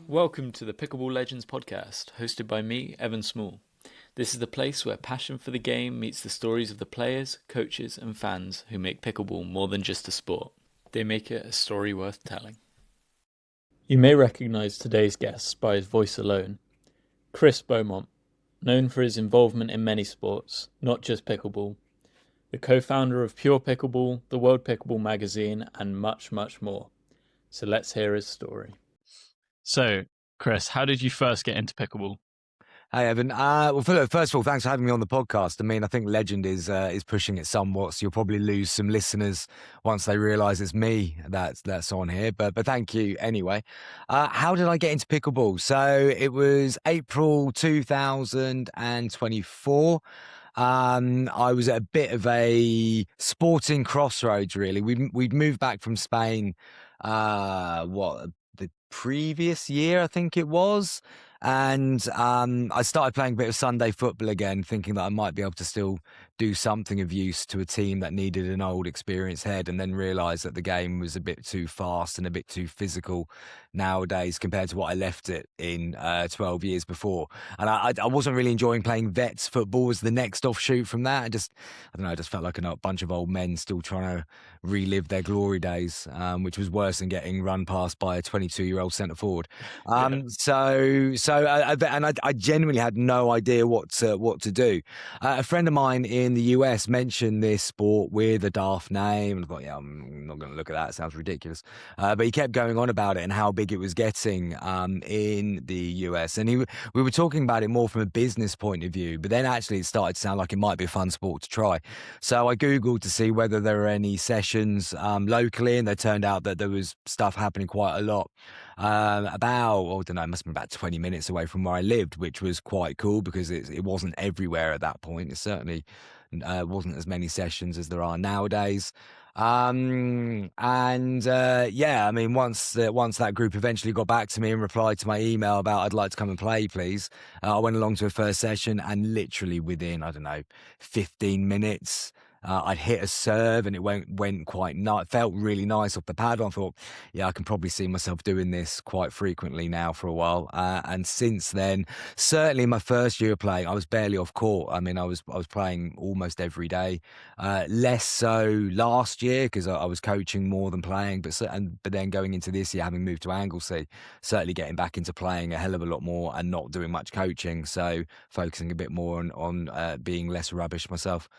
Welcome to the Pickleball Legends podcast, hosted by me, Evan Small. This is the place where passion for the game meets the stories of the players, coaches, and fans who make pickleball more than just a sport. They make it a story worth telling. You may recognise today's guest by his voice alone. Chris Beaumont, known for his involvement in many sports, not just pickleball, the co-founder of Pure Pickleball, the World Pickleball Magazine, and much, much more. So let's hear his story. So, Chris, how did you first get into pickleball? Hey, Evan. Well, first of all, thanks for having me on the podcast. I mean, I think legend is pushing it somewhat, so you'll probably lose some listeners once they realise it's me that's on here. But thank you anyway. How did I get into pickleball? So it was April 2024. I was at a bit of a sporting crossroads, really. We'd moved back from Spain, the previous year, I think it was. And I started playing a bit of Sunday football again, thinking that I might be able to still do something of use to a team that needed an old, experienced head, and then realised that the game was a bit too fast and a bit too physical nowadays compared to what I left it in 12 years before. And I wasn't really enjoying playing vets football as the next offshoot from that. I don't know, I just felt like a bunch of old men still trying to relive their glory days, which was worse than getting run past by a 22-year-old centre forward. I genuinely had no idea what to do. A friend of mine in the US mentioned this sport with a daft name, and I thought, yeah, I'm not going to look at that. It sounds ridiculous. But he kept going on about it and how big it was getting in the US. And we were talking about it more from a business point of view, but then actually it started to sound like it might be a fun sport to try. So I Googled to see whether there were any sessions locally, and there turned out that there was stuff happening quite a lot. I don't know, it must have been about 20 minutes away from where I lived, which was quite cool because it wasn't everywhere at that point. It certainly wasn't as many sessions as there are nowadays. I mean, once that group eventually got back to me and replied to my email about I'd like to come and play, please, I went along to a first session, and literally within, 15 minutes, I'd hit a serve and it went quite nice. Felt really nice off the pad. I thought, yeah, I can probably see myself doing this quite frequently now for a while. And since then, certainly my first year of playing, I was barely off court. I mean, I was playing almost every day. Less so last year because I was coaching more than playing. But then going into this year, having moved to Anglesey, certainly getting back into playing a hell of a lot more and not doing much coaching. So focusing a bit more on being less rubbish myself.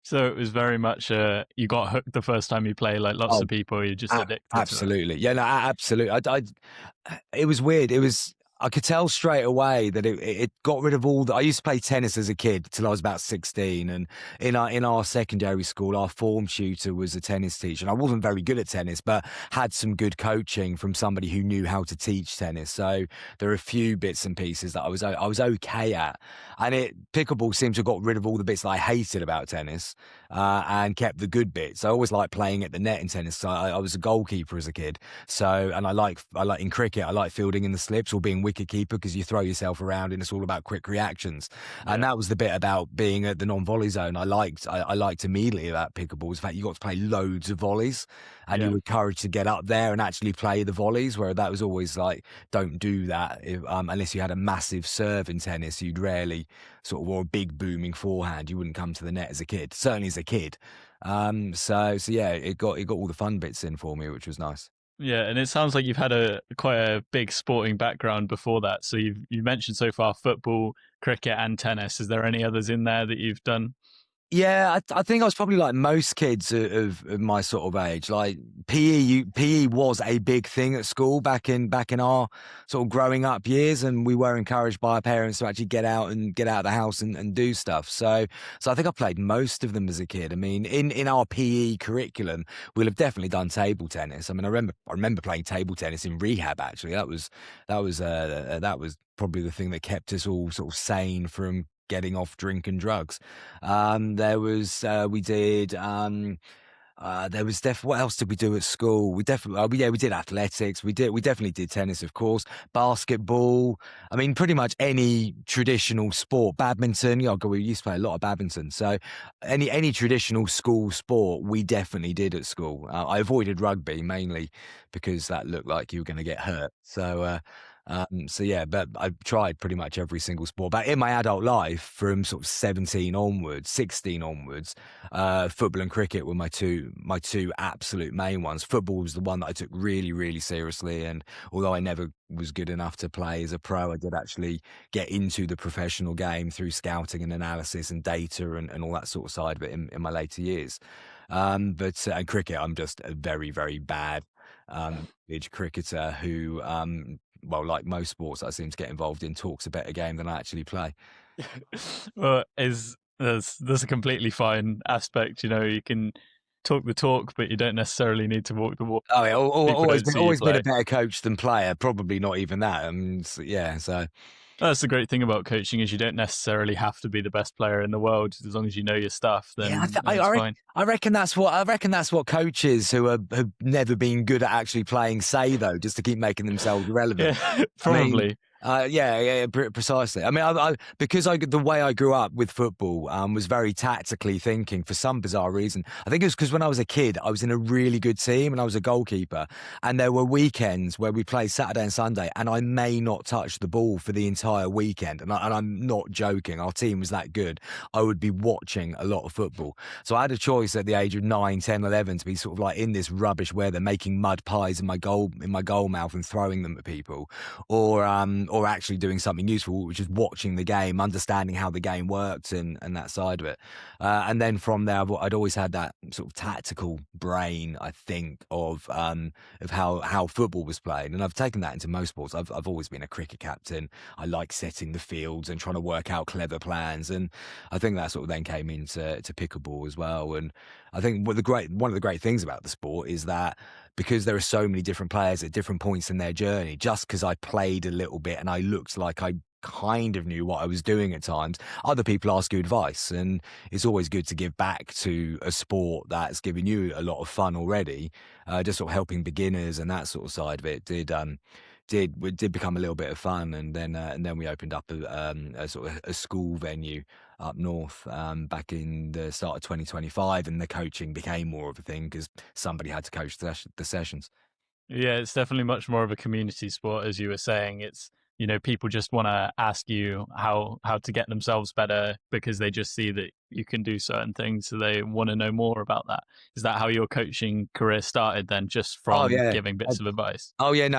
So it was very much you got hooked the first time you play, like lots of people. You're just addicted. Absolutely, to it. Yeah, no, absolutely. It was weird. I could tell straight away that it got rid of all the. I used to play tennis as a kid till I was about 16, and in our secondary school, our form tutor was a tennis teacher, and I wasn't very good at tennis, but had some good coaching from somebody who knew how to teach tennis. So there are a few bits and pieces that I was okay at, and pickleball seemed to have got rid of all the bits that I hated about tennis, and kept the good bits. I always liked playing at the net in tennis. So I was a goalkeeper as a kid. So, and I like in cricket, I like fielding in the slips or being wicket keeper because you throw yourself around and it's all about quick reactions. Yeah. And that was the bit about being at the non-volley zone. I liked immediately about pickleball is the fact you got to play loads of volleys, and you were encouraged to get up there and actually play the volleys, where that was always like, don't do that unless you had a massive serve in tennis. You'd rarely or a big booming forehand. You wouldn't come to the net as a kid, certainly as a kid. So yeah, it got all the fun bits in for me, which was nice. Yeah, and it sounds like you've had quite a big sporting background before that. So you mentioned so far football, cricket, and tennis. Is there any others in there that you've done? Yeah, I think I was probably like most kids of my sort of age. Like PE was a big thing at school back in our sort of growing up years, and we were encouraged by our parents to actually get out of the house and do stuff. So I think I played most of them as a kid. I mean, in our PE curriculum, we'll have definitely done table tennis. I mean, I remember playing table tennis in rehab. Actually, that was probably the thing that kept us all sort of sane from getting off drink and drugs. We did There was what else did we do at school? We definitely, yeah, we did athletics. We definitely did tennis, of course, basketball. I mean, pretty much any traditional sport, badminton. Yeah, we used to play a lot of badminton. So any traditional school sport, we definitely did at school. I avoided rugby mainly because that looked like you were going to get hurt. So yeah, but I tried pretty much every single sport. But in my adult life, from sort of 17 onwards, 16 onwards, football and cricket were my two absolute main ones. Football was the one that I took really, really seriously, and although I never was good enough to play as a pro, I did actually get into the professional game through scouting and analysis and data and all that sort of side of it in my later years. But and cricket, I'm just a very, very bad village cricketer who, well, like most sports I seem to get involved in, talks a better game than I actually play. Well, there's a completely fine aspect. You know, you can talk the talk, but you don't necessarily need to walk the walk. Oh, yeah, People don't see you always been a play. better coach than player. Probably not even that. Yeah, so That's the great thing about coaching is you don't necessarily have to be the best player in the world. As long as you know your stuff, yeah, then it's fine. I reckon that's what coaches who have never been good at actually playing say though, just to keep making themselves relevant. Yeah, I mean, probably. yeah, precisely. I mean, because the way I grew up with football was very tactically thinking for some bizarre reason. I think it was because when I was a kid, I was in a really good team and I was a goalkeeper. And there were weekends where we played Saturday and Sunday, and I may not touch the ball for the entire weekend. And I'm not joking. Our team was that good. I would be watching a lot of football. So I had a choice at the age of 9, 10, 11 to be sort of like in this rubbish weather, making mud pies in my goal mouth and throwing them at people, or actually doing something useful, which is watching the game, understanding how the game worked and that side of it. And then from there, I'd always had that sort of tactical brain, I think, of how football was played. And I've taken that into most sports. I've always been a cricket captain. I like setting the fields and trying to work out clever plans. And I think that sort of then came into pickleball as well. And I think one of the great things about the sport is that because there are so many different players at different points in their journey, just because I played a little bit and I looked like I kind of knew what I was doing at times, other people ask you advice. And it's always good to give back to a sport that's given you a lot of fun already. Just sort of helping beginners and that sort of side of it did become a little bit of fun. And then we opened up a sort of a school venue up north back in the start of 2025, and the coaching became more of a thing because somebody had to coach the sessions. Yeah, it's definitely much more of a community sport, as you were saying. It's, you know, people just want to ask you how to get themselves better because they just see that you can do certain things, so they want to know more about that. Is that how your coaching career started then, just Oh from yeah. giving bits of advice? Oh yeah, no,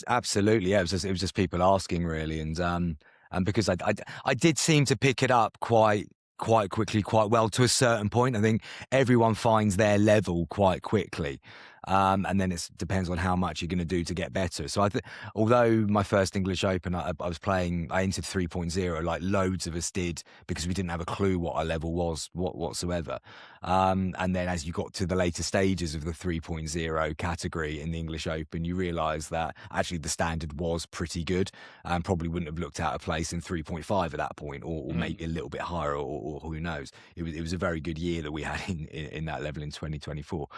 absolutely. Yeah, it was just people asking really, and because I did seem to pick it up quite quickly, quite well to a certain point. I think everyone finds their level quite quickly, and then it depends on how much you're going to do to get better. So although my first English Open, I was playing, I entered 3.0 like loads of us did because we didn't have a clue what our level was whatsoever. And then as you got to the later stages of the 3.0 category in the English Open, you realise that actually the standard was pretty good and probably wouldn't have looked out of place in 3.5 at that point, or maybe a little bit higher, or who knows. It was a very good year that we had in that level in 2024.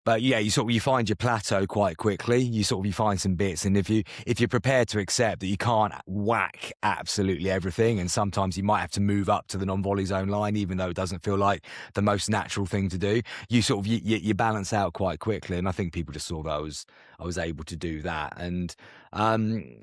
But yeah, you find your plateau quite quickly. You find some bits, and if you're prepared to accept that you can't whack absolutely everything, and sometimes you might have to move up to the non-volley zone line, even though it doesn't feel like the most natural thing to do. You balance out quite quickly, and I think people just saw that I was able to do that, um,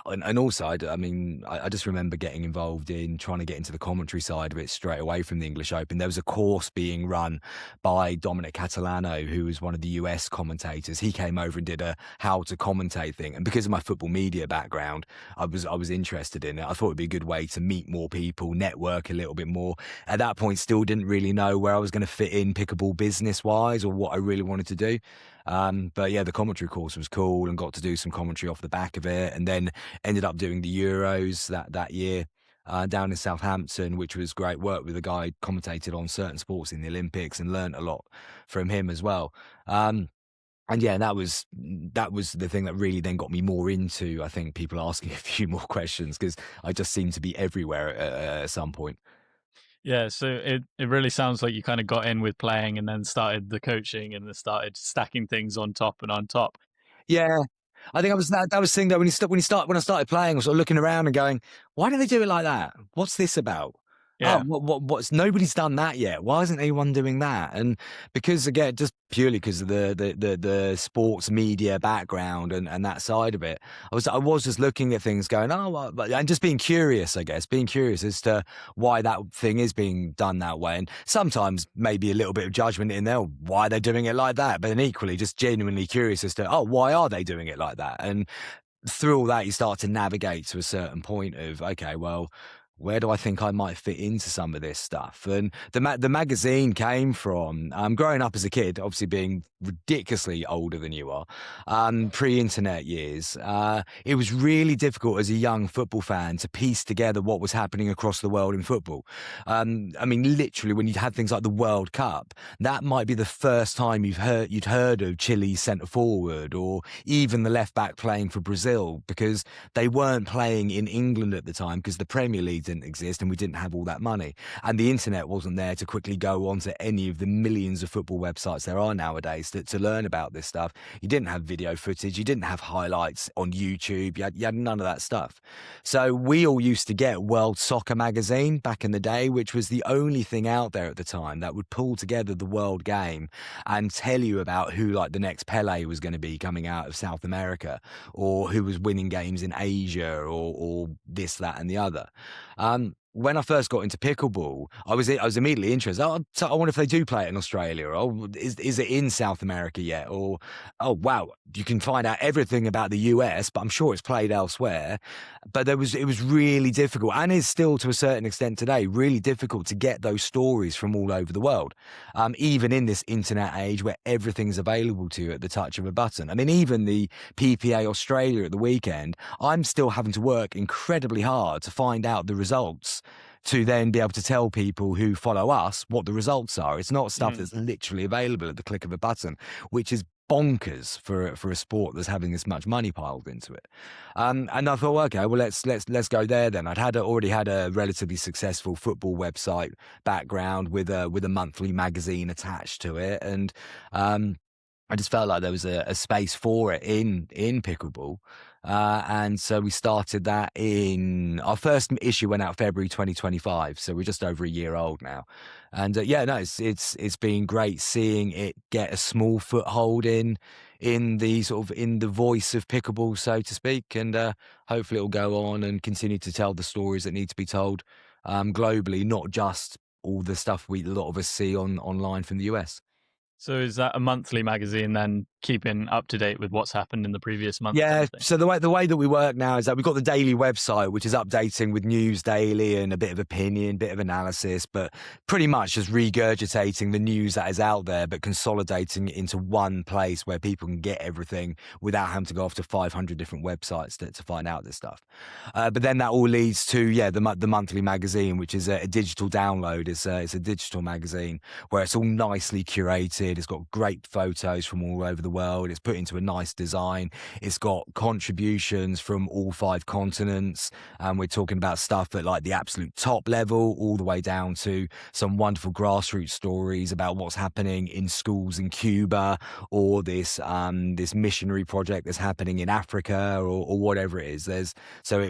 and also I just remember getting involved in trying to get into the commentary side of it straight away from the English Open. There was a course being run by Dominic Catalano, who was one of the US commentators. He came over and did a how to commentate thing. And because of my football media background, I was interested in it. I thought it'd be a good way to meet more people, network a little bit more. At that point, still didn't really know where I was going to fit in pickleball business wise or what I really wanted to do. But yeah, the commentary course was cool and got to do some commentary off the back of it, and then ended up doing the Euros that year. Down in Southampton, which was great. Work with a guy, commentated on certain sports in the Olympics, and learned a lot from him as well. And yeah, that was the thing that really then got me more into, I think, people asking a few more questions, because I just seemed to be everywhere at some point. Yeah, so it really sounds like you kind of got in with playing and then started the coaching and then started stacking things on top and on top. Yeah. I think that was the thing, though, when I started playing, I was sort of looking around and going, "Why don't they do it like that? What's this about? Oh, Yeah. what's nobody's done that yet. Why isn't anyone doing that?" And because, again, just purely because of the sports media background and that side of it, I was just looking at things going, "Oh, well," and just being curious, I guess, being curious as to why that thing is being done that way. And sometimes maybe a little bit of judgment in there, why they're doing it like that, but then equally just genuinely curious as to, oh, why are they doing it like that? And through all that, you start to navigate to a certain point of, okay, well, where do I think I might fit into some of this stuff? And the magazine came from growing up as a kid, obviously being ridiculously older than you are, pre-internet years. It was really difficult as a young football fan to piece together what was happening across the world in football. I mean, literally, when you had things like the World Cup, that might be the first time you'd heard of Chile's centre forward or even the left back playing for Brazil, because they weren't playing in England at the time because the Premier League didn't exist and we didn't have all that money. And the internet wasn't there to quickly go onto any of the millions of football websites there are nowadays to learn about this stuff. You didn't have video footage, you didn't have highlights on YouTube, you had none of that stuff. So we all used to get World Soccer Magazine back in the day, which was the only thing out there at the time that would pull together the world game and tell you about who, like, the next Pele was going to be coming out of South America, or who was winning games in Asia, or this, that, and the other. When I first got into pickleball, I was immediately interested. Oh, so I wonder if they do play it in Australia. Or, oh, is it in South America yet? Or, oh wow, you can find out everything about the US, but I'm sure it's played elsewhere. But it was really difficult, and is still to a certain extent today, really difficult to get those stories from all over the world. Even in this internet age where everything's available to you at the touch of a button. I mean, even the PPA Australia at the weekend, I'm still having to work incredibly hard to find out the results to then be able to tell people who follow us what the results are. It's not stuff that's literally available at the click of a button, which is bonkers for a sport that's having this much money piled into it. And I thought, okay, well, let's go there then. Already had a relatively successful football website background with a monthly magazine attached to it, and I just felt like there was a space for it in pickleball. And so we started that. In our first issue went out February 2025, so we're just over a year old now. And yeah, no, it's been great seeing it get a small foothold in the sort of in the voice of pickleball, so to speak. And hopefully it'll go on and continue to tell the stories that need to be told globally, not just all the stuff a lot of us see online from the US. So is that a monthly magazine then, keeping up to date with what's happened in the previous month kind Yeah, of thing? so the way that we work now is that we've got the daily website, which is updating with news daily and a bit of opinion, bit of analysis, but pretty much just regurgitating the news that is out there, but consolidating it into one place where people can get everything without having to go off to 500 different websites to find out this stuff. But then that all leads to, the monthly magazine, which is a digital download. It's a digital magazine where it's all nicely curated. It's got great photos from all over the world. It's put into a nice design. It's got contributions from all 5 continents. And we're talking about stuff at like the absolute top level, all the way down to some wonderful grassroots stories about what's happening in schools in Cuba, or this missionary project that's happening in Africa, or whatever it is.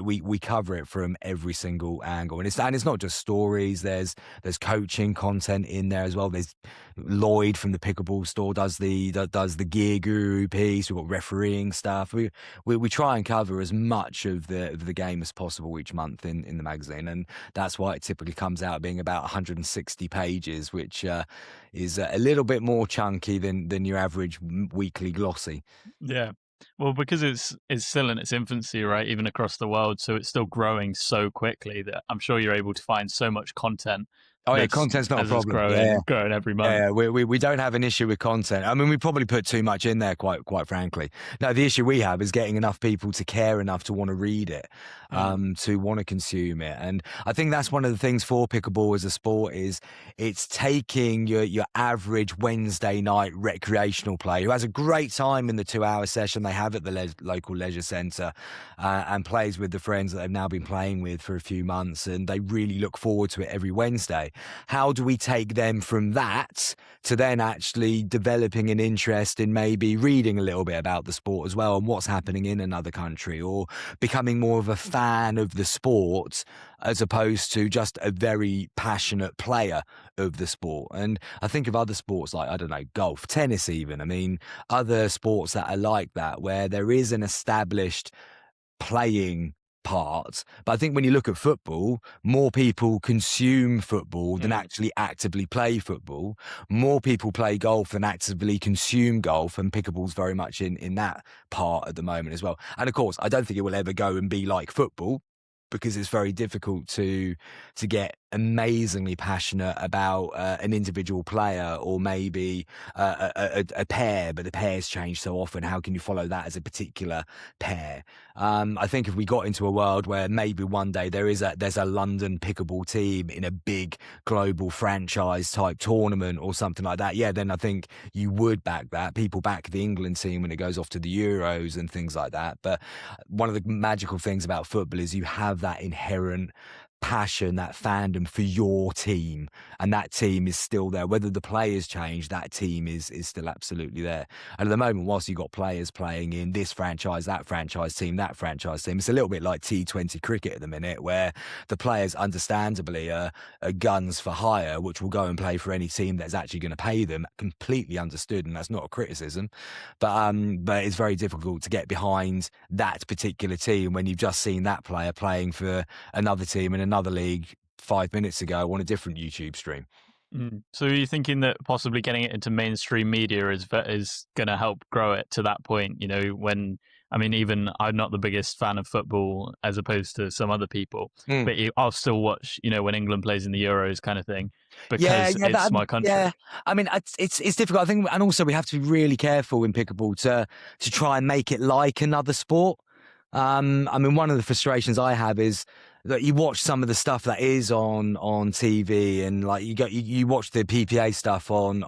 We cover it from every single angle, and it's not just stories. There's coaching content in there as well. There's Lloyd from the Pickleball Store does the gear guru piece. We've got refereeing stuff. We try and cover as much of the game as possible each month in the magazine, and that's why it typically comes out being about 160 pages, which is a little bit more chunky than your average weekly glossy. Yeah. Well, because it's still in its infancy, right? Even across the world, so it's still growing so quickly that I'm sure you're able to find so much content Oh yeah, that's content's not a as it's problem. Yeah. growing every month. Yeah, we don't have an issue with content. I mean, we probably put too much in there, quite frankly. No, the issue we have is getting enough people to care enough to want to read it, to want to consume it. And I think that's one of the things for pickleball as a sport is it's taking your average Wednesday night recreational player who has a great time in the 2-hour session they have at the local leisure centre, and plays with the friends that they've now been playing with for a few months, and they really look forward to it every Wednesday. play. How do we take them from that to then actually developing an interest in maybe reading a little bit about the sport as well and what's happening in another country, or becoming more of a fan of the sport as opposed to just a very passionate player of the sport. And I think of other sports like, I don't know, golf, tennis even. I mean, other sports that are like that, where there is an established playing part. But I think when you look at football, more people consume football than actually actively play football. More people play golf than actively consume golf, and pickleball's very much in that part at the moment as well. And of course, I don't think it will ever go and be like football, because it's very difficult to get amazingly passionate about an individual player, or maybe a pair, but the pairs change so often. How can you follow that as a particular pair? I think if we got into a world where maybe one day there's a London pickleball team in a big global franchise type tournament or something like that, yeah, then I think you would back that. People back the England team when it goes off to the Euros and things like that. But one of the magical things about football is you have that inherent passion, that fandom for your team, and that team is still there. Whether the players change, that team is still absolutely there. And at the moment, whilst you've got players playing in this franchise, that franchise team, it's a little bit like T20 cricket at the minute, where the players understandably are guns for hire, which will go and play for any team that's actually going to pay them. Completely understood, and that's not a criticism, but it's very difficult to get behind that particular team when you've just seen that player playing for another team in another league 5 minutes ago on a different YouTube stream. So are you thinking that possibly getting it into mainstream media is going to help grow it to that point? You know, when, I mean, even I'm not the biggest fan of football as opposed to some other people, but I'll still watch, you know, when England plays in the Euros kind of thing, because it's my country. Yeah, I mean, it's difficult, I think, and also we have to be really careful in pickleball to try and make it like another sport. I mean, one of the frustrations I have is that you watch some of the stuff that is on TV, and like you watch the PPA stuff on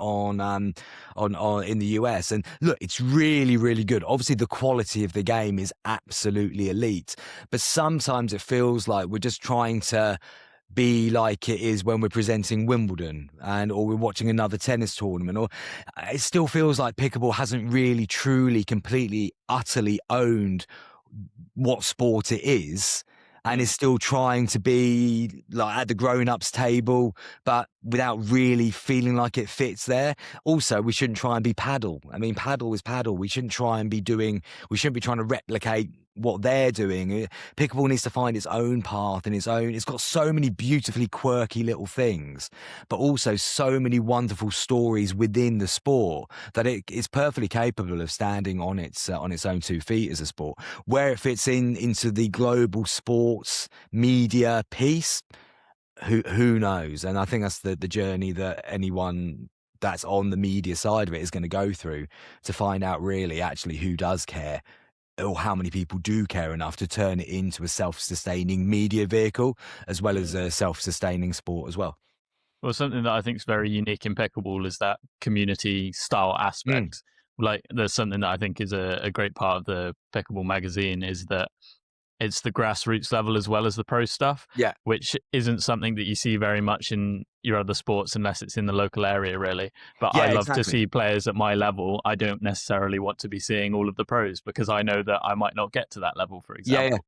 in the US, and look, it's really, really good. Obviously, the quality of the game is absolutely elite, but sometimes it feels like we're just trying to be like it is when we're presenting Wimbledon or we're watching another tennis tournament, or it still feels like pickleball hasn't really, truly, completely, utterly owned what sport it is, and is still trying to be like at the grown-ups table, but without really feeling like it fits there. Also, we shouldn't try and be paddle. I mean, paddle is paddle. We shouldn't be trying to replicate what they're doing. Pickleball needs to find its own path and it's got so many beautifully quirky little things, but also so many wonderful stories within the sport that it is perfectly capable of standing on its own 2 feet as a sport. Where it fits into the global sports media piece, who knows? And I think that's the journey that anyone that's on the media side of it is going to go through, to find out really actually who does care, or how many people do care enough to turn it into a self-sustaining media vehicle as well as a self-sustaining sport as well. Well, something that I think is very unique in pickleball is that community style aspect. Like, there's something that I think is a great part of the Pickleball magazine, is that it's the grassroots level as well as the pro stuff, which isn't something that you see very much in your other sports unless it's in the local area, really. But I love to see players at my level. I don't necessarily want to be seeing all of the pros, because I know that I might not get to that level, for example.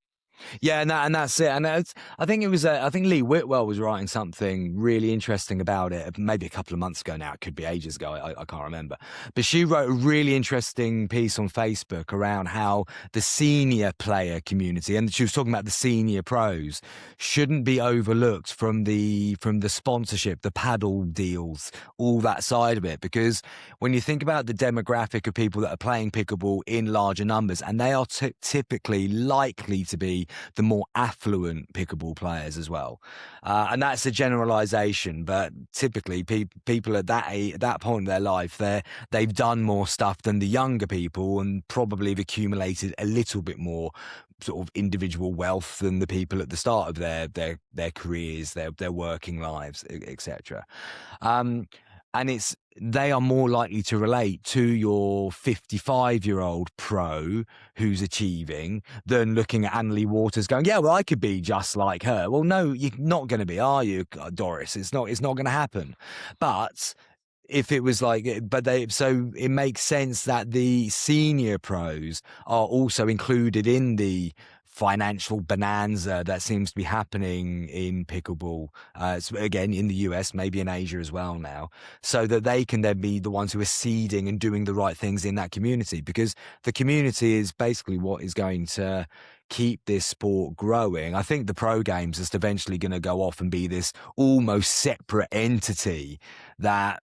Yeah, and that's it. And I think it was, I think Lee Whitwell was writing something really interesting about it, maybe a couple of months ago now. It could be ages ago. I can't remember. But she wrote a really interesting piece on Facebook around how the senior player community, and she was talking about the senior pros, shouldn't be overlooked from the sponsorship, the paddle deals, all that side of it. Because when you think about the demographic of people that are playing pickleball in larger numbers, and they are typically likely to be the more affluent pickleball players as well, and that's a generalization, but typically people at that point in their life, they've done more stuff than the younger people, and probably have accumulated a little bit more sort of individual wealth than the people at the start of their careers, their working lives, etc. and they are more likely to relate to your 55-year-old pro who's achieving than looking at Annalie Waters going, yeah, well, I could be just like her. Well, no, you're not going to be, are you, Doris? It's not going to happen. But if it was like, so it makes sense that the senior pros are also included in the financial bonanza that seems to be happening in pickleball, again, in the US, maybe in Asia as well now, so that they can then be the ones who are seeding and doing the right things in that community, because the community is basically what is going to keep this sport growing. I think the pro games is eventually going to go off and be this almost separate entity that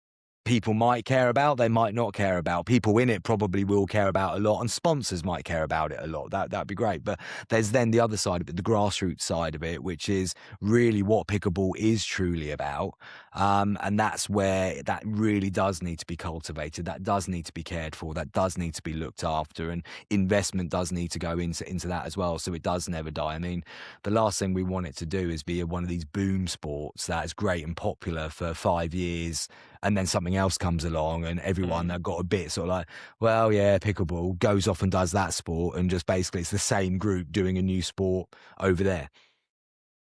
people might care about, they might not care about. People in it probably will care about a lot, and sponsors might care about it a lot. That'd be great. But there's then the other side of it, the grassroots side of it, which is really what pickleball is truly about. And that's where that really does need to be cultivated. That does need to be cared for. That does need to be looked after, and investment does need to go into that as well, so it does never die. I mean, the last thing we want it to do is be one of these boom sports that is great and popular for 5 years, and then something else comes along and everyone that got a bit sort of like, well, yeah, pickleball, goes off and does that sport, and just basically it's the same group doing a new sport over there.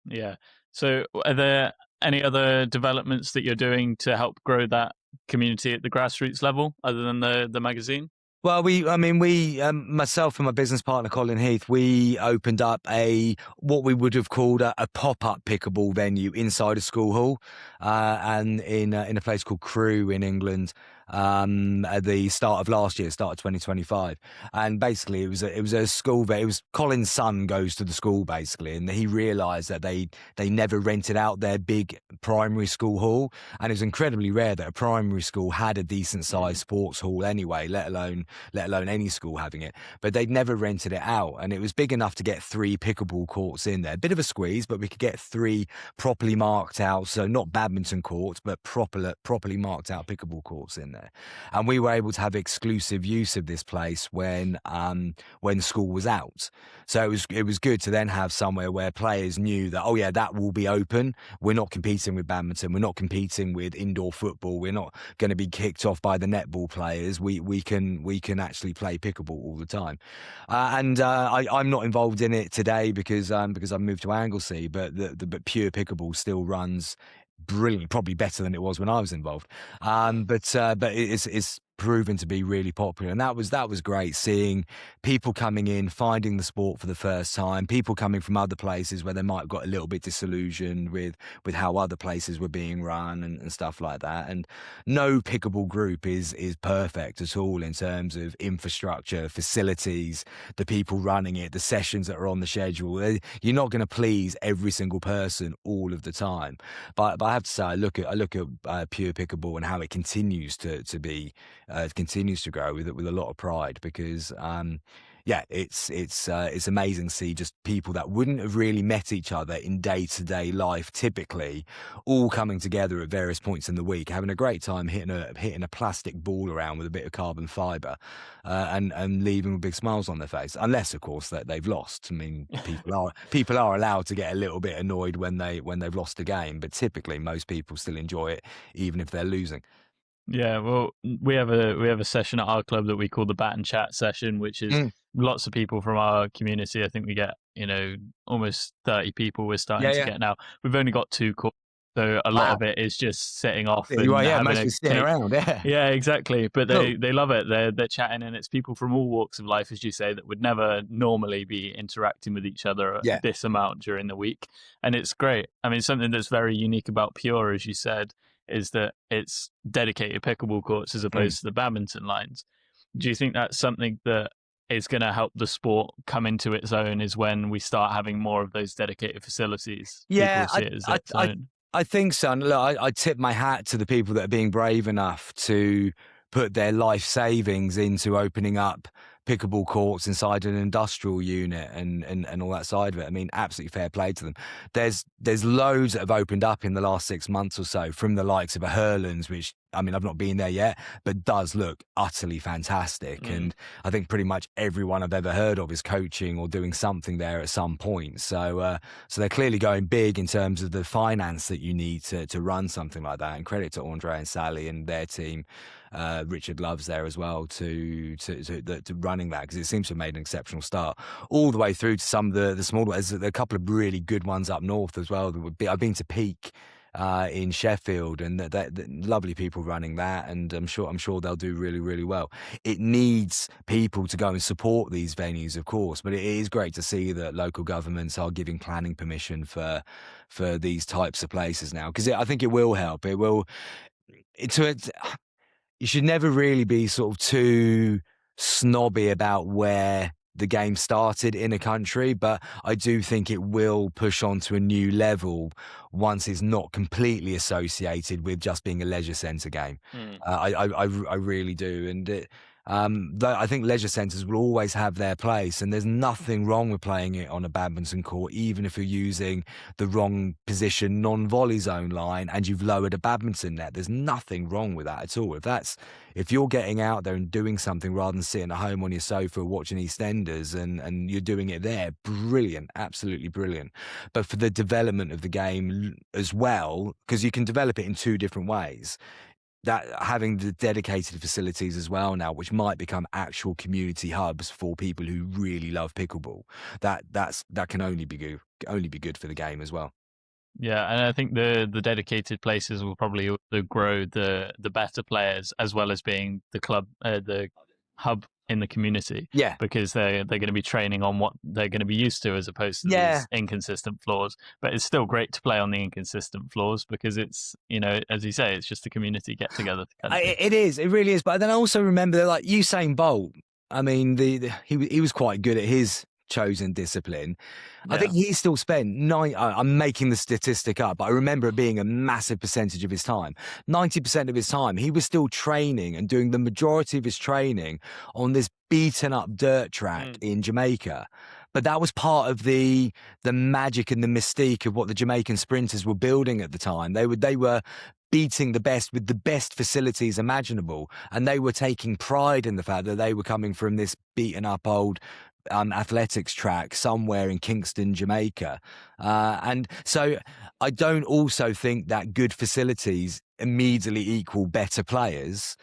Yeah. So are there any other developments that you're doing to help grow that community at the grassroots level other than the magazine? Well, myself and my business partner, Colin Heath, we opened up what we would have called a pop-up pickleball venue inside a school hall, and in a place called Crewe in England, at the start of last year, start of 2025. And basically it was a school it was Colin's son goes to the school basically, and he realized that they never rented out their big primary school hall, and it was incredibly rare that a primary school had a decent sized sports hall anyway, let alone any school having it. But they'd never rented it out, and it was big enough to get 3 pickleball courts in there. A bit of a squeeze, but we could get 3 properly marked out, so not badminton courts, but properly marked out pickleball courts in there. And we were able to have exclusive use of this place when school was out. So it was good to then have somewhere where players knew that, oh yeah, that will be open. We're not competing with badminton. We're not competing with indoor football. We're not going to be kicked off by the netball players. We can actually play pickleball all the time. I'm not involved in it today because I've moved to Anglesey, but Pure Pickleball still runs brilliant, probably better than it was when I was involved. But it's proven to be really popular, and that was great, seeing people coming in, finding the sport for the first time, people coming from other places where they might have got a little bit disillusioned with how other places were being run and stuff like that. And no pickleball group is perfect at all in terms of infrastructure, facilities, the people running it, the sessions that are on the schedule. You're not going to please every single person all of the time, but I have to say, I look at Pure Pickleball and how it continues to be continues to grow with a lot of pride, because it's amazing to see just people that wouldn't have really met each other in day-to-day life typically all coming together at various points in the week, having a great time hitting a plastic ball around with a bit of carbon fiber, and leaving with big smiles on their face, unless of course that they've lost. I mean, people are allowed to get a little bit annoyed when they've lost a game, but typically most people still enjoy it even if they're losing. Yeah, well, we have a session at our club that we call the Bat and Chat session, which is lots of people from our community. I think we get, almost 30 people we're starting to get now. We've only got 2 calls, so a lot of it is just setting off and having mostly sitting around. Yeah, exactly. But Cool. they love it. They're chatting, and it's people from all walks of life, as you say, that would never normally be interacting with each other this amount during the week. And it's great. I mean, something that's very unique about Pure, as you said, is that it's dedicated pickleball courts as opposed to the badminton lines. Do you think that's something that is going to help the sport come into its own, is when we start having more of those dedicated facilities? Yeah, people see it as its own? I think so. And look, I tip my hat to the people that are being brave enough to put their life savings into opening up pickleball courts inside an industrial unit and all that side of it. I mean, absolutely fair play to them. There's loads that have opened up in the last 6 months or so, from the likes of a Hurlands, which I mean, I've not been there yet, but does look utterly fantastic. And I think pretty much everyone I've ever heard of is coaching or doing something there at some point. So they're clearly going big in terms of the finance that you need to run something like that. And credit to Andre and Sally and their team. Richard Love's there as well to running that, because it seems to have made an exceptional start all the way through to some of the smaller ones. There's a couple of really good ones up north as well. I've been to Peak in Sheffield, and that lovely people running that, and I'm sure they'll do really, really well. It needs people to go and support these venues, of course, but it is great to see that local governments are giving planning permission for these types of places now, because I think it will help. It will. You should never really be sort of too snobby about where the game started in a country, but I do think it will push on to a new level once it's not completely associated with just being a leisure centre game. I really do. And I think leisure centres will always have their place, and there's nothing wrong with playing it on a badminton court, even if you're using the wrong position non-volley zone line and you've lowered a badminton net. There's nothing wrong with that at all. If you're getting out there and doing something rather than sitting at home on your sofa watching EastEnders and you're doing it there, brilliant, absolutely brilliant. But for the development of the game as well, because you can develop it in two different ways, that having the dedicated facilities as well now, which might become actual community hubs for people who really love pickleball, that can only be good for the game as well. Yeah, and I think the dedicated places will probably also grow the better players, as well as being the club, the hub in the community. Yeah, because they're going to be training on what they're going to be used to, as opposed to these inconsistent floors. But it's still great to play on the inconsistent floors, because it's, as you say, it's just a community get together. It is. It really is. But then I also remember that, like Usain Bolt. I mean, he was quite good at his chosen discipline. Yeah. I think he still spent I'm making the statistic up, but I remember it being a massive percentage of his time. 90% of his time, he was still training and doing the majority of his training on this beaten up dirt track in Jamaica. But that was part of the magic and the mystique of what the Jamaican sprinters were building at the time. They were beating the best with the best facilities imaginable, and they were taking pride in the fact that they were coming from this beaten up old athletics track somewhere in Kingston, Jamaica. And so I don't also think that good facilities immediately equal better players,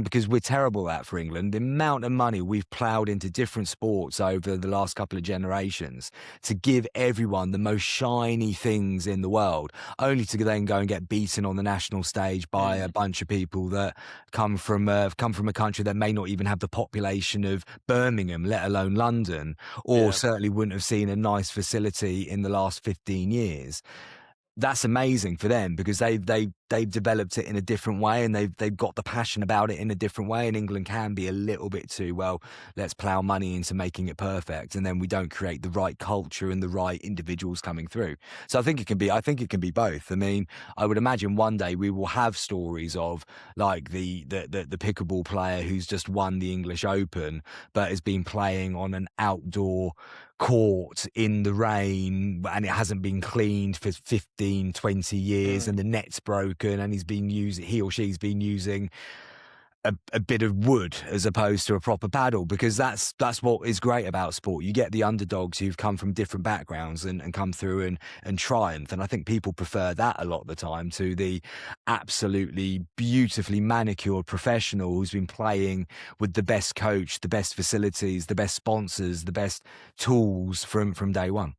because we're terrible at that for England. The amount of money we've ploughed into different sports over the last couple of generations to give everyone the most shiny things in the world, only to then go and get beaten on the national stage by a bunch of people that come from a country that may not even have the population of Birmingham, let alone London, or certainly wouldn't have seen a nice facility in the last 15 years. That's amazing for them, because they've developed it in a different way, and they've got the passion about it in a different way. And England can be a little bit too, well, let's plough money into making it perfect, and then we don't create the right culture and the right individuals coming through. So I think it can be both. I mean, I would imagine one day we will have stories of like the pickleball player who's just won the English Open but has been playing on an outdoor court in the rain, and it hasn't been cleaned for 15, 20 years, and the net's broken, and he or she's been using a bit of wood as opposed to a proper paddle, because that's what is great about sport. You get the underdogs who've come from different backgrounds and come through and triumph, and I think people prefer that a lot of the time to the absolutely beautifully manicured professional who's been playing with the best coach, the best facilities, the best sponsors, the best tools from day one.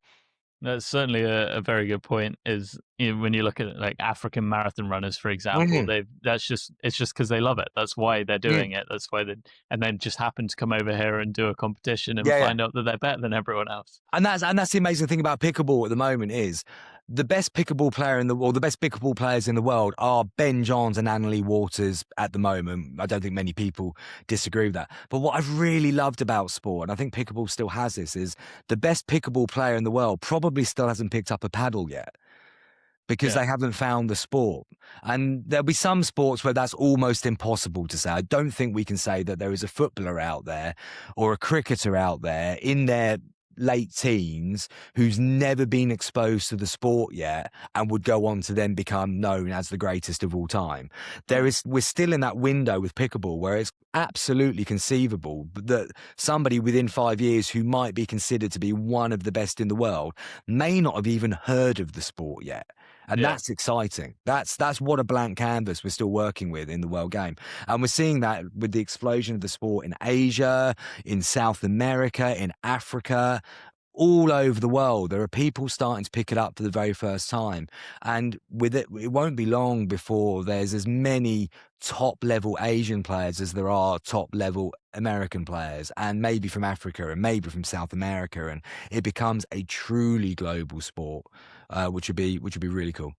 That's certainly a very good point. Is when you look at like African marathon runners, for example, it's just because they love it. That's why they're doing it. That's why and then just happen to come over here and do a competition and find out that they're better than everyone else. And that's the amazing thing about pickleball at the moment is the best pickleball player the best pickleball players in the world are Ben Johns and Annalie Waters at the moment. I don't think many people disagree with that. But what I've really loved about sport, and I think pickleball still has this, is the best pickleball player in the world probably still hasn't picked up a paddle yet, because they haven't found the sport. And there'll be some sports where that's almost impossible to say. I don't think we can say that there is a footballer out there or a cricketer out there in their late teens who's never been exposed to the sport yet and would go on to then become known as the greatest of all time. We're still in that window with pickleball where it's absolutely conceivable that somebody within 5 years who might be considered to be one of the best in the world may not have even heard of the sport yet. And that's exciting. That's what a blank canvas we're still working with in the world game. And we're seeing that with the explosion of the sport in Asia, in South America, in Africa, all over the world. There are people starting to pick it up for the very first time. And with it won't be long before there's as many top level Asian players as there are top level American players, and maybe from Africa and maybe from South America. And it becomes a truly global sport, which would be really cool.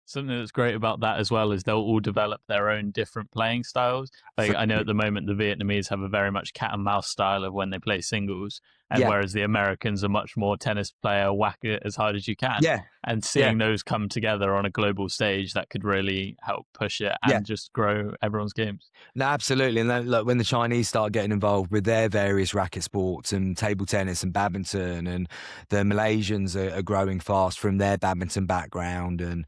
Something that's great about that as well is they'll all develop their own different playing styles. Like I know at the moment the Vietnamese have a very much cat and mouse style of when they play singles, and whereas the Americans are much more tennis player, whack it as hard as you can. And seeing those come together on a global stage, that could really help push it and just grow everyone's games. No, absolutely. And then, look, when the Chinese start getting involved with their various racket sports and table tennis and badminton, and the Malaysians are growing fast from their badminton background and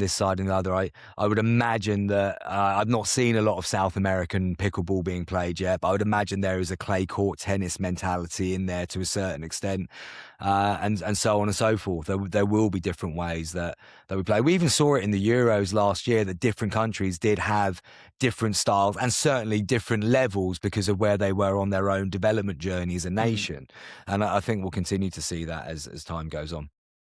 this side and the other, I would imagine that I've not seen a lot of South American pickleball being played yet, but I would imagine there is a clay court tennis mentality in there to a certain extent, and so on and so forth. There will be different ways that we play. We even saw it in the Euros last year that different countries did have different styles and certainly different levels because of where they were on their own development journey as a nation. And I think we'll continue to see that as time goes on.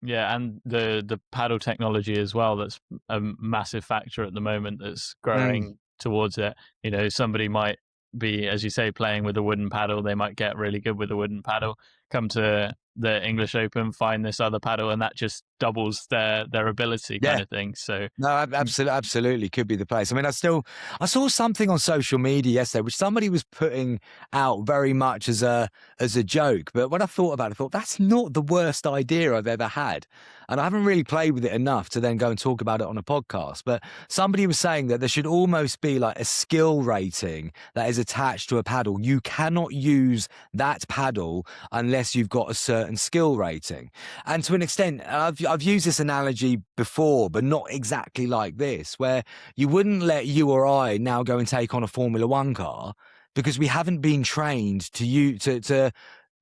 Yeah, and the paddle technology as well, that's a massive factor at the moment that's growing towards it. You know, somebody might be, as you say, playing with a wooden paddle. They might get really good with a wooden paddle, come to the English Open, find this other paddle, and that just doubles their ability kind of thing. So no, absolutely could be the place. I mean, I saw something on social media yesterday which somebody was putting out very much as a joke, but when I thought about it, I thought that's not the worst idea I've ever had. And I haven't really played with it enough to then go and talk about it on a podcast. But somebody was saying that there should almost be like a skill rating that is attached to a paddle. You cannot use that paddle unless you've got a certain skill rating. And to an extent, I've used this analogy before, but not exactly like this, where you wouldn't let you or I now go and take on a Formula One car because we haven't been trained to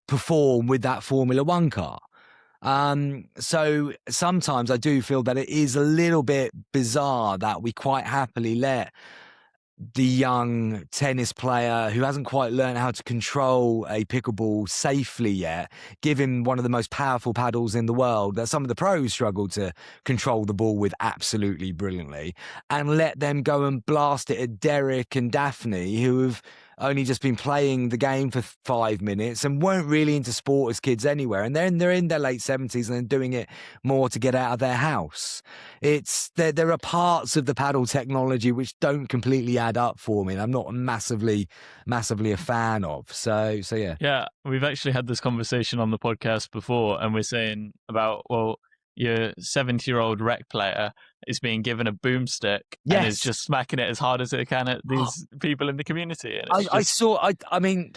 perform with that Formula One car. So sometimes I do feel that it is a little bit bizarre that we quite happily let the young tennis player who hasn't quite learned how to control a pickleball safely yet, give him one of the most powerful paddles in the world that some of the pros struggle to control the ball with absolutely brilliantly, and let them go and blast it at Derek and Daphne, who have only just been playing the game for 5 minutes and weren't really into sport as kids anywhere. And they're in their late 70s and they're doing it more to get out of their house. There are parts of the paddle technology which don't completely add up for me, and I'm not massively a fan of. So yeah. Yeah, we've actually had this conversation on the podcast before, and we're saying about, well, your 70-year-old rec player is being given a boomstick and is just smacking it as hard as it can at these people in the community. And I mean,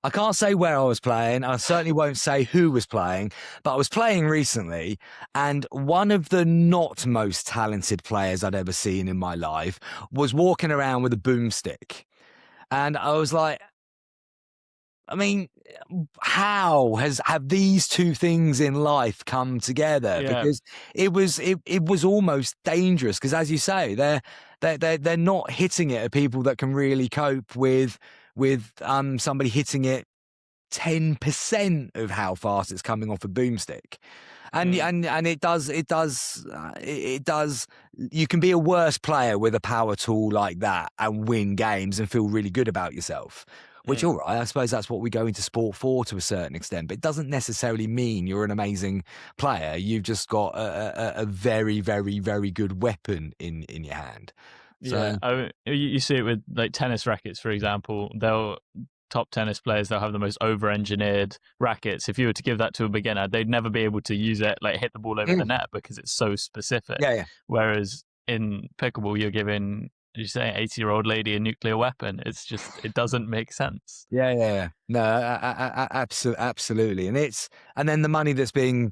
I can't say where I was playing. I certainly won't say who was playing, but I was playing recently, and one of the not most talented players I'd ever seen in my life was walking around with a boomstick. And I was like, I mean, how have these two things in life come together? Yeah. Because it was almost dangerous. Because as you say, they're not hitting it at people that can really cope with somebody hitting it 10% of how fast it's coming off a boomstick. And it does. You can be a worse player with a power tool like that and win games and feel really good about yourself. Which, all right, I suppose that's what we go into sport for to a certain extent, but it doesn't necessarily mean you're an amazing player. You've just got a very, very, very good weapon in your hand. So, yeah, you see it with like tennis rackets, for example. Top tennis players, they'll have the most over-engineered rackets. If you were to give that to a beginner, they'd never be able to use it, like hit the ball over the net, because it's so specific. Yeah. Whereas in pickleball, you're giving you say 80-year-old lady a nuclear weapon? It's just, it doesn't make sense. Yeah. No, absolutely. And then the money that's being,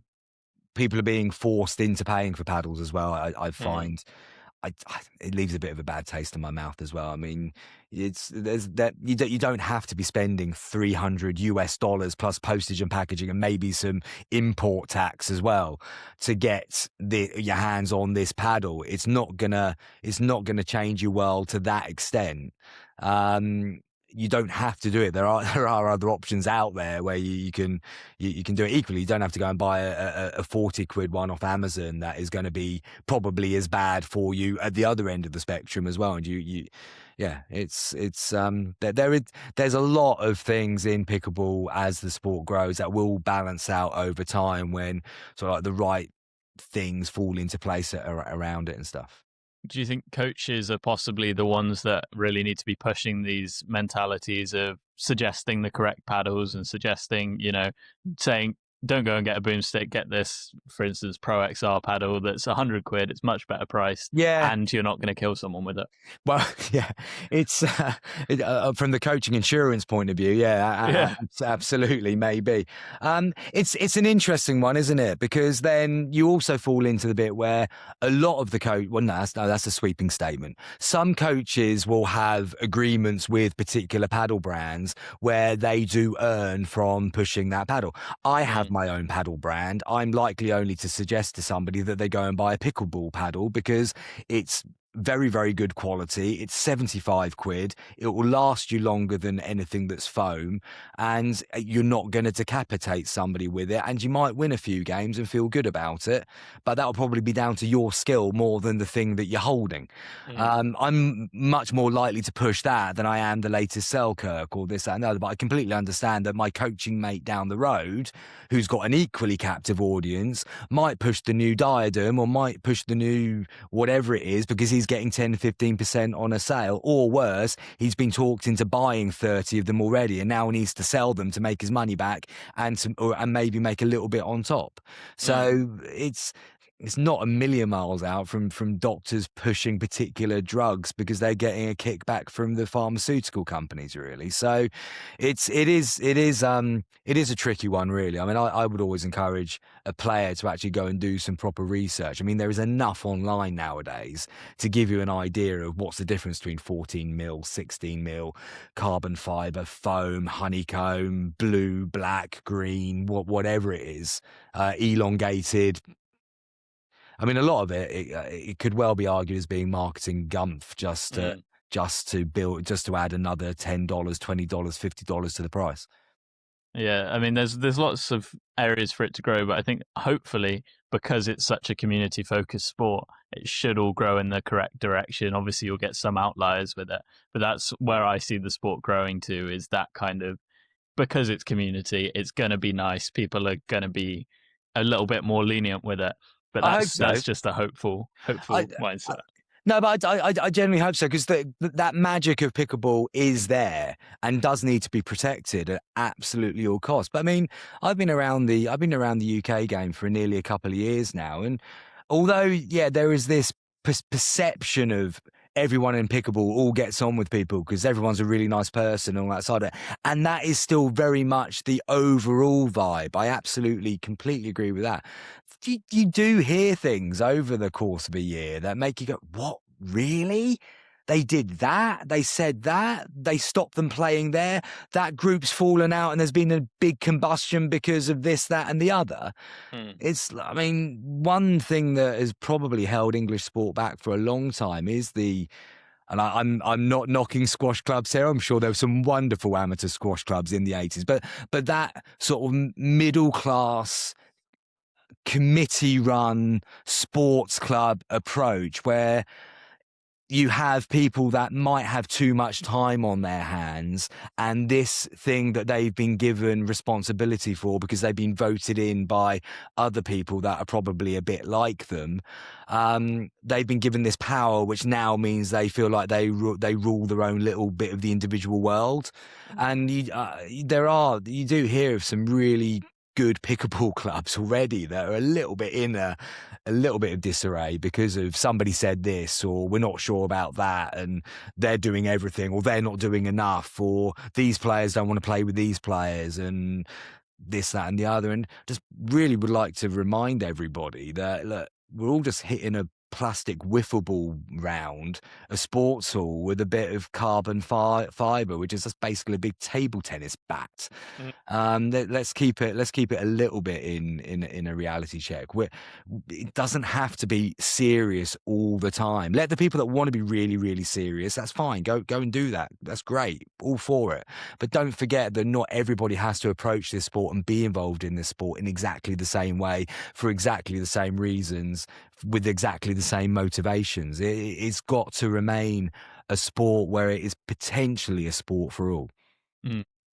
people are being forced into paying for paddles as well. I find it leaves a bit of a bad taste in my mouth as well. I mean, there's that you don't have to be spending $300 plus postage and packaging and maybe some import tax as well to get your hands on this paddle. It's not gonna change your world to that extent. You don't have to do it. There are other options out there where you can do it equally. You don't have to go and buy a 40 quid one off Amazon that is going to be probably as bad for you at the other end of the spectrum as well. And there's a lot of things in pickleball as the sport grows that will balance out over time when sort of like the right things fall into place around it and stuff. Do you think coaches are possibly the ones that really need to be pushing these mentalities of suggesting the correct paddles and suggesting, saying, don't go and get a boomstick, get this, for instance, Pro XR paddle that's 100 quid, it's much better priced, and you're not going to kill someone with it? Well, yeah, it's from the coaching insurance point of view, absolutely, maybe. It's an interesting one, isn't it? Because then you also fall into the bit where a lot of the that's a sweeping statement. Some coaches will have agreements with particular paddle brands where they do earn from pushing that paddle. I have my own paddle brand. I'm likely only to suggest to somebody that they go and buy a pickleball paddle because it's very, very good quality. It's 75 quid. It will last you longer than anything that's foam, and you're not going to decapitate somebody with it, and you might win a few games and feel good about it, but that'll probably be down to your skill more than the thing that you're holding. I'm much more likely to push that than I am the latest Selkirk or this, that and the other, but I completely understand that my coaching mate down the road who's got an equally captive audience might push the new Diadem or might push the new whatever it is because he's getting 10-15% on a sale, or worse, he's been talked into buying 30 of them already and now needs to sell them to make his money back and maybe make a little bit on top. So it's not a million miles out from doctors pushing particular drugs because they're getting a kickback from the pharmaceutical companies, really. So it is a tricky one, really. I mean, I would always encourage a player to actually go and do some proper research. I mean, there is enough online nowadays to give you an idea of what's the difference between 14 mil, 16 mil, carbon fiber, foam, honeycomb, blue, black, green, whatever it is, elongated. I mean, a lot of it could well be argued as being marketing gumph just to add another $10, $20, $50 to the price. Yeah, I mean, there's lots of areas for it to grow, but I think hopefully because it's such a community-focused sport, it should all grow in the correct direction. Obviously, you'll get some outliers with it, but that's where I see the sport growing to, is that kind of, because it's community, it's going to be nice. People are going to be a little bit more lenient with it. But that's just a hopeful mindset. No, but I genuinely hope so, because that magic of pickleball is there and does need to be protected at absolutely all costs. But I mean, I've been around the UK game for nearly a couple of years now, and although there is this perception of everyone in pickleball all gets on with people because everyone's a really nice person and all that side of it, and that is still very much the overall vibe. I absolutely, completely agree with that. You do hear things over the course of a year that make you go, what, really? They did that? They said that? They stopped them playing there? That group's fallen out and there's been a big combustion because of this, that and the other? I mean, one thing that has probably held English sport back for a long time is and I'm not knocking squash clubs here. I'm sure there were some wonderful amateur squash clubs in the 80s, but that sort of middle class committee-run sports club approach where you have people that might have too much time on their hands, and this thing that they've been given responsibility for because they've been voted in by other people that are probably a bit like them, they've been given this power, which now means they feel like they rule their own little bit of the individual world. And you do hear of some really good pickleball clubs already that are a little bit in a little bit of disarray because of somebody said this, or we're not sure about that, and they're doing everything, or they're not doing enough, or these players don't want to play with these players, and this, that, and the other. And just really would like to remind everybody that, look, we're all just hitting a plastic wiffle ball round a sports hall with a bit of carbon fiber, which is just basically a big table tennis bat. Let's keep it a little bit in a reality check. It doesn't have to be serious all the time. Let the people that want to be really, really serious, that's fine. Go and do that. That's great. All for it. But don't forget that not everybody has to approach this sport and be involved in this sport in exactly the same way, for exactly the same reasons, with exactly the same motivations. It's got to remain a sport where it is potentially a sport for all.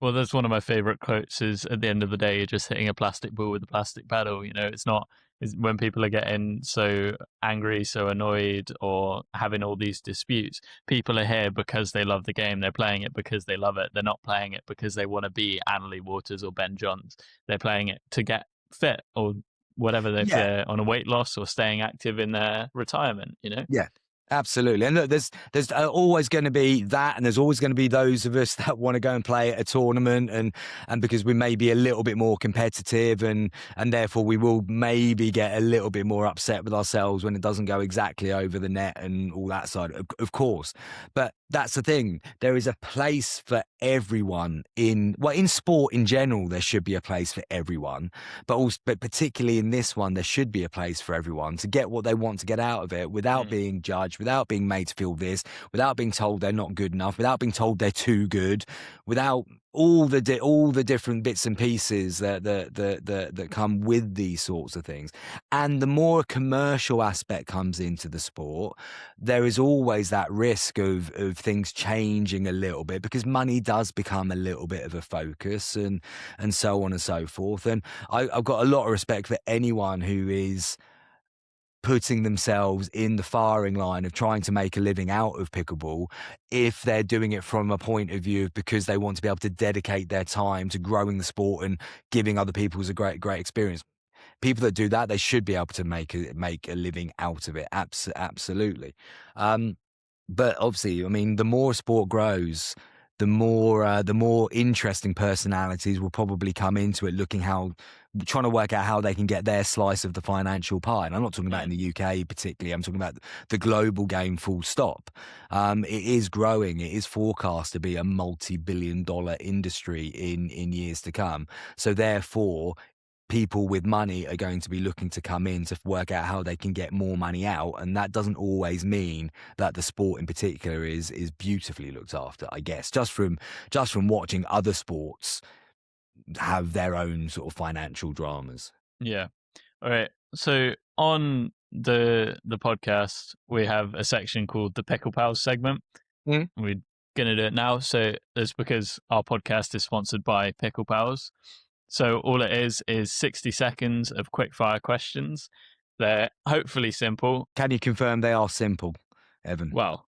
Well, that's one of my favorite quotes, is at the end of the day, you're just hitting a plastic ball with a plastic paddle. You know, it's when people are getting so angry, so annoyed, or having all these disputes, people are here because they love the game. They're playing it because they love it. They're not playing it because they want to be Annalie Waters or Ben Johns. They're playing it to get fit or whatever, they're on a weight loss or staying active in their retirement, you know? Yeah. Absolutely. And look, there's always going to be that, and there's always going to be those of us that want to go and play at a tournament, and because we may be a little bit more competitive, and therefore we will maybe get a little bit more upset with ourselves when it doesn't go exactly over the net and all that side, of course. But that's the thing. There is a place for everyone in sport in general. There should be a place for everyone, but particularly in this one, there should be a place for everyone to get what they want to get out of it without being judged, without being made to feel this, without being told they're not good enough, without being told they're too good, without all the different bits and pieces that come with these sorts of things. And the more a commercial aspect comes into the sport, there is always that risk of things changing a little bit, because money does become a little bit of a focus, and so on and so forth. And I've got a lot of respect for anyone who is putting themselves in the firing line of trying to make a living out of pickleball, if they're doing it from a point of view because they want to be able to dedicate their time to growing the sport and giving other people a great experience. People that do that, they should be able to make a living out of it. Absolutely. But obviously, I mean, the more a sport grows, the more interesting personalities will probably come into it, trying to work out how they can get their slice of the financial pie. And I'm not talking about in the UK particularly. I'm talking about the global game, full stop. It is growing. It is forecast to be a multi-billion-dollar industry in years to come. So therefore, people with money are going to be looking to come in to work out how they can get more money out, and that doesn't always mean that the sport in particular is beautifully looked after, I guess, just from watching other sports have their own sort of financial dramas. Yeah. All right. So on the podcast, we have a section called the Pickle Pals segment. We're going to do it now. So it's because our podcast is sponsored by Pickle Pals. So all it is 60 seconds of quick fire questions. They're hopefully simple. Can you confirm they are simple, Evan? Well,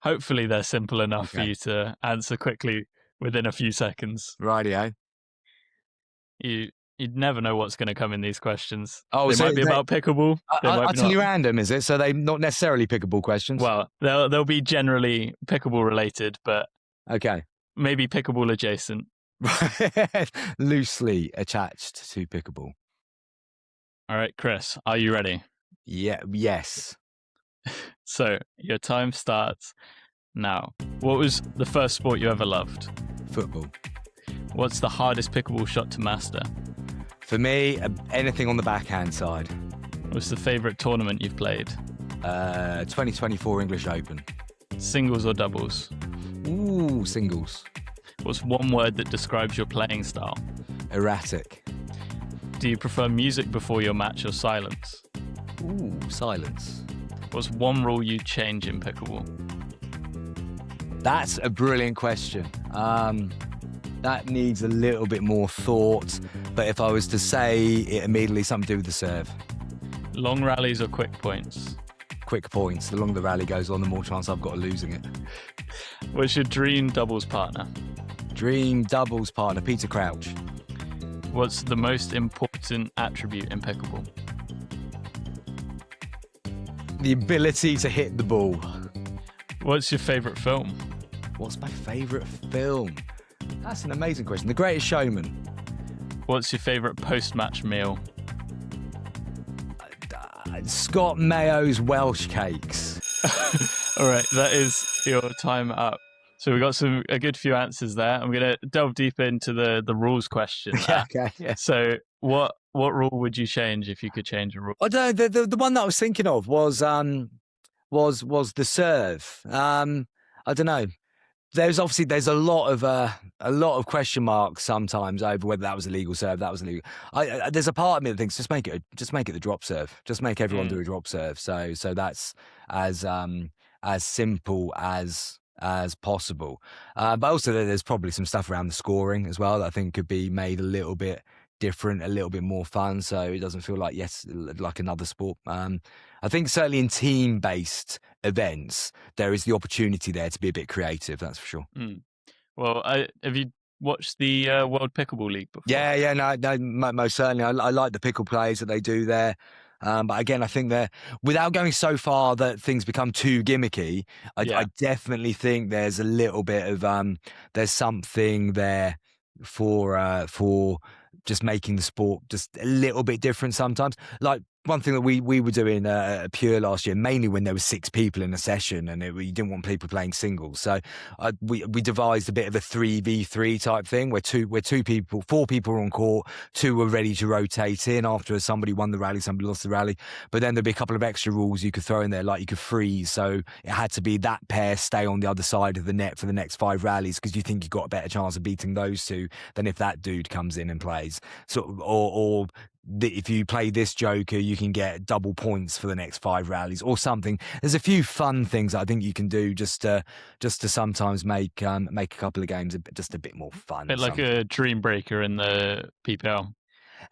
hopefully they're simple enough for you to answer quickly within a few seconds. Rightio. You'd never know what's going to come in these questions. Oh, they might be about pickleball. Utterly random, is it? So they're not necessarily pickleball questions? Well, they'll be generally pickleball related, but okay, maybe pickleball adjacent. Loosely attached to pickleball. All right, Chris, are you ready? Yeah. Yes. So your time starts now. What was the first sport you ever loved? Football. What's the hardest pickleball shot to master? For me, anything on the backhand side. What's the favourite tournament you've played? 2024 English Open. Singles or doubles? Ooh, singles. What's one word that describes your playing style? Erratic. Do you prefer music before your match or silence? Ooh, silence. What's one rule you'd change in pickleball? That's a brilliant question. That needs a little bit more thought, but if I was to say it immediately, something to do with the serve. Long rallies or quick points? Quick points. The longer the rally goes on, the more chance I've got of losing it. What's your dream doubles partner? Dream doubles partner, Peter Crouch. What's the most important attribute in pickleball? The ability to hit the ball. What's your favourite film? What's my favourite film? That's an amazing question. The Greatest Showman. What's your favourite post-match meal? Scott Mayo's Welsh cakes. All right, that is your time up. So we got a good few answers there. I'm going to delve deep into the rules question. Okay, yeah. So what rule would you change if you could change a rule? I don't know, the one that I was thinking of was the serve. I don't know. There's a lot of question marks sometimes over whether that was a legal serve, that was illegal. There's a part of me that thinks just make it the drop serve. Just make everyone do a drop serve. So that's as simple as possible. But also there's probably some stuff around the scoring as well that I think could be made a little bit different, a little bit more fun, so it doesn't feel like another sport. I think certainly in team-based events, there is the opportunity there to be a bit creative. That's for sure. Well, have you watched the World Pickleball League before? Yeah, no, most certainly. I like the pickle plays that they do there. But again, I think without going so far that things become too gimmicky, I definitely think there's a little bit of there's something there for just making the sport just a little bit different sometimes. Like one thing that we were doing at Pure last year, mainly when there were 6 people in a session and you didn't want people playing singles. So we devised a bit of a 3v3 type thing where 4 people were on court, 2 were ready to rotate in after somebody won the rally, somebody lost the rally. But then there'd be a couple of extra rules you could throw in there, like you could freeze. So it had to be that pair stay on the other side of the net for the next 5 rallies because you think you've got a better chance of beating those 2 than if that dude comes in and plays. So, or if you play this joker, you can get double points for the next 5 rallies or something. There's a few fun things I think you can do just to sometimes make a couple of games just a bit more fun. A bit like a dream breaker in the PPL.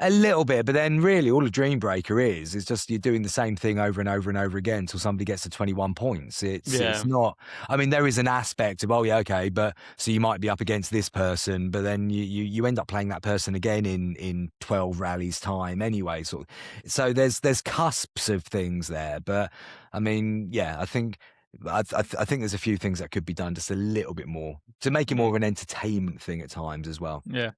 A little bit, but then really all a dream breaker is just you're doing the same thing over and over and over again until somebody gets to 21 points. It's not, I mean, there is an aspect of, but so you might be up against this person, but then you end up playing that person again in 12 rallies time anyway. So there's cusps of things there, but I mean, I think there's a few things that could be done just a little bit more to make it more of an entertainment thing at times as well. Yeah.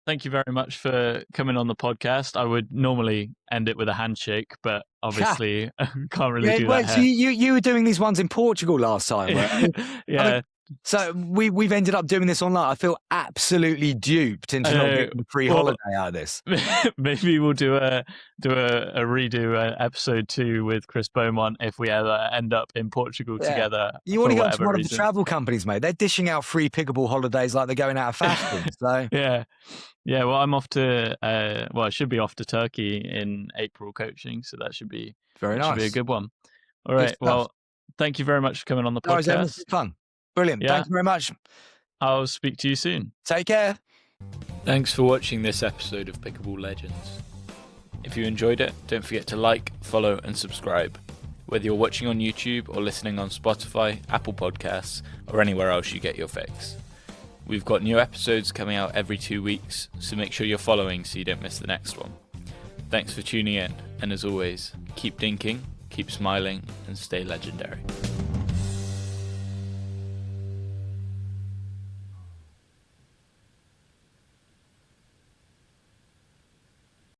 Thank you very much for coming on the podcast. I would normally end it with a handshake, but obviously can't really do that. So you were doing these ones in Portugal last time, right? Yeah. So we've ended up doing this online. I feel absolutely duped into not getting a free holiday out of this. Maybe we'll do a redo episode 2 with Chris Beaumont if we ever end up in Portugal together. You want to go to one of the travel companies, mate? They're dishing out free pickleball holidays like they're going out of fashion. So yeah. Well, I'm off to I should be off to Turkey in April coaching, so that should be very nice. Should be a good one. All right. Well, thank you very much for coming on the podcast. No, this is fun. Brilliant. Thank you very much. I'll speak to you soon. Take care. Thanks for watching this episode of Pickleball Legends. If you enjoyed it, don't forget to like, follow and subscribe. Whether you're watching on YouTube or listening on Spotify, Apple Podcasts or anywhere else you get your fix. We've got new episodes coming out every 2 weeks, so make sure you're following so you don't miss the next one. Thanks for tuning in, and as always, keep dinking, keep smiling and stay legendary.